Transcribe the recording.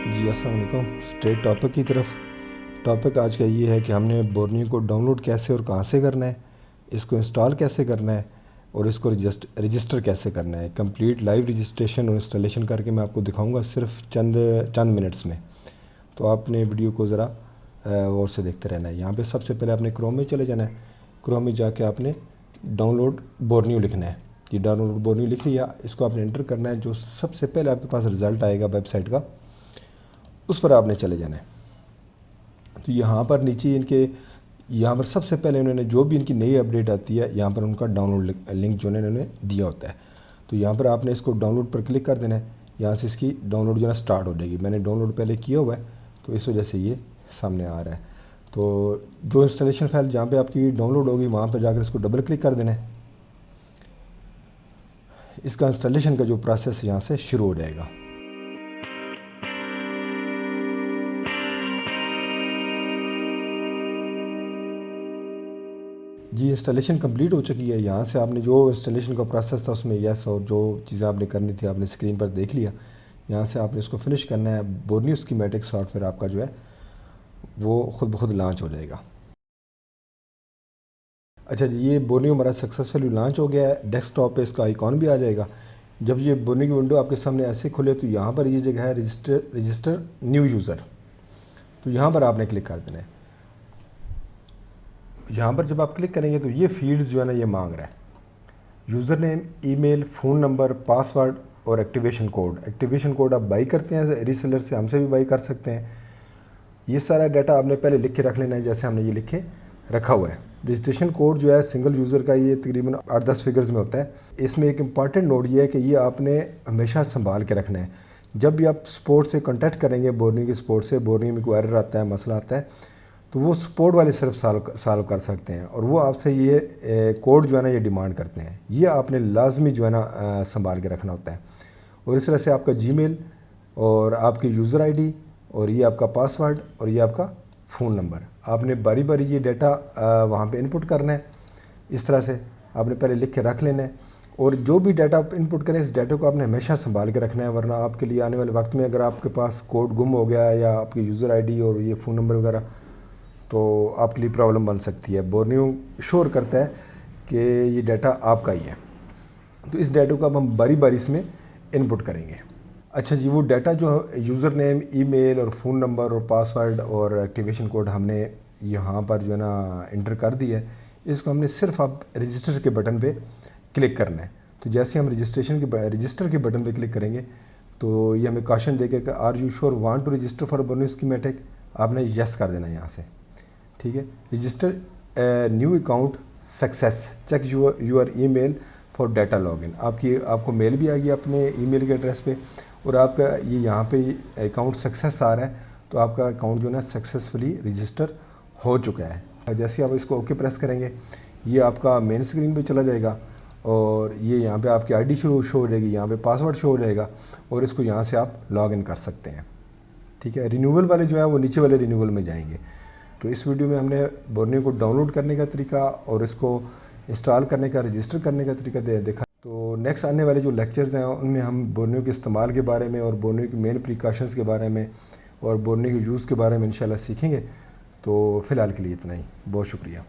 जी अस्सलाम वालेकुम। Straight topic की तरफ। टॉपिक आज का ये है कि हमने बोर्नियो को डाउनलोड कैसे और कहाँ से करना है, इसको इंस्टॉल कैसे करना है और इसको रजिस्टर कैसे करना है। कंप्लीट लाइव रजिस्ट्रेशन और इंस्टॉलेशन करके मैं आपको दिखाऊंगा सिर्फ चंद चंद मिनट्स में। तो आपने वीडियो को ज़रा गौर से देखते रहना है। यहाँ पे सबसे पहले आपने क्रोम में चले जाना है। क्रोम में जाके आपने डाउनलोड बोर्नियो लिखना है। ये डाउनलोड बोर्नियो लिख लिया, इसको आपने एंटर करना है। जो सबसे पहले आपके पास रिज़ल्ट आएगा वेबसाइट का, उस पर आपने चले जाना है। तो यहाँ पर नीचे इनके यहाँ पर सबसे पहले उन्होंने जो भी इनकी नई अपडेट आती है, यहाँ पर उनका डाउनलोड लिंक जो है इन्होंने दिया होता है। तो यहाँ पर आपने इसको डाउनलोड पर क्लिक कर देना है। यहाँ से इसकी डाउनलोड जो है स्टार्ट हो जाएगी। मैंने डाउनलोड पहले किया हुआ है तो इस वजह से ये सामने आ रहा है। तो जो इंस्टॉलेशन फाइल जहाँ पर आपकी डाउनलोड होगी वहाँ पर जाकर इसको डबल क्लिक कर देना है। इसका इंस्टॉलेशन का जो प्रोसेस यहाँ से शुरू हो जाएगा। जी इंस्टॉलेशन कंप्लीट हो चुकी है। यहाँ से आपने जो इंस्टॉलेशन का प्रोसेस था उसमें यस और जो चीज़ें आपने करनी थी आपने स्क्रीन पर देख लिया। यहाँ से आपने इसको फिनिश करना है। बोर्नियो स्कीमेटिक सॉफ्टवेयर आपका जो है वो खुद ब खुद लॉन्च हो जाएगा। अच्छा जी, ये बोर्नियो हमारा सक्सेसफुली लॉन्च हो गया है। डेस्कटॉप पे इसका आइकॉन भी आ जाएगा। जब ये बोर्नियो की विंडो आपके सामने ऐसे खुले तो यहाँ पर ये जगह है रजिस्टर न्यू यूज़र। तो यहाँ पर आपने क्लिक कर देना है। यहाँ पर जब आप क्लिक करेंगे तो ये फील्ड्स जो है ना ये मांग रहा है। User name, email, phone number, password और एक्टिवेशन कोड। एक्टिवेशन कोड आप बाई करते हैं रीसेलर से, हमसे भी बाई कर सकते हैं। ये सारा डाटा आपने पहले लिख के रख लेना है जैसे हमने ये लिखे रखा हुआ है। रजिस्ट्रेशन कोड जो है सिंगल यूज़र का ये तकरीबन 8-10 फिगर्स में होता है। इसमें एक इम्पॉर्टेंट नोट ये है कि ये आपने हमेशा संभाल के रखना है। जब भी आप सपोर्ट से कॉन्टैक्ट करेंगे, बोर्नियो की सपोर्ट से, बोर्नियो में कोई एरर आता है, मसला आता है, तो वो सपोर्ट वाले सिर्फ सॉल्व कर सकते हैं और वो आपसे ये कोड जो है ना ये डिमांड करते हैं। ये आपने लाजमी जो है ना संभाल के रखना होता है। और इस तरह से आपका जीमेल और आपकी यूज़र आईडी और ये आपका पासवर्ड और ये आपका फ़ोन नंबर, आपने बारी बारी ये डाटा वहाँ पे इनपुट करना है। इस तरह से आपने पहले लिख के रख लेना है और जो भी डाटा आप इनपुट करें इस डाटा को आपने हमेशा संभाल के रखना है, वरना आपके लिए आने वाले वक्त में अगर आपके पास कोड गुम हो गया या आपकी यूज़र आईडी और ये फ़ोन नंबर वगैरह, तो आपके लिए प्रॉब्लम बन सकती है। बोर्नियो श्योर करता है कि ये डाटा आपका ही है। तो इस डाटा को अब हम बारी बारी इसमें इनपुट करेंगे। अच्छा जी, वो डाटा जो यूज़र नेम, ईमेल और फ़ोन नंबर और पासवर्ड और एक्टिवेशन कोड हमने यहाँ पर जो है ना इंटर कर दिया है, इसको हमने सिर्फ अब रजिस्टर के बटन पे क्लिक करना है। तो जैसे हम रजिस्टर के बटन पे क्लिक करेंगे तो ये हमें क्वेश्चन देगा कि are you sure want to register for Borneo schematic. आपने यस कर देना है यहाँ से। ठीक है, register new account success, check your email for data login. आपको मेल भी आ गया अपने ईमेल के एड्रेस पे और आपका ये यहाँ पे अकाउंट सक्सेस आ रहा है। तो आपका अकाउंट जो है ना सक्सेसफुली रजिस्टर हो चुका है। जैसे आप इसको ओके प्रेस करेंगे ये आपका मेन स्क्रीन पे चला जाएगा और ये यहाँ पे आपकी आईडी शो हो जाएगी, यहाँ पे पासवर्ड शो हो जाएगा और इसको यहाँ से आप लॉग इन कर सकते हैं। ठीक है, रिन्यूअल वाले जो है वो नीचे वाले रिन्यूअल में जाएंगे। तो इस वीडियो में हमने बोर्नियो को डाउनलोड करने का तरीका और इसको इंस्टॉल करने का, रजिस्टर करने का तरीका देखा। तो नेक्स्ट आने वाले जो लेक्चर्स हैं उनमें हम बोर्नियो के इस्तेमाल के बारे में और बोर्नियो की मेन प्रिकॉशंस के बारे में और बोर्नियो के यूज़ के बारे में इंशाल्लाह सीखेंगे। तो फ़िलहाल के लिए इतना ही। बहुत शुक्रिया।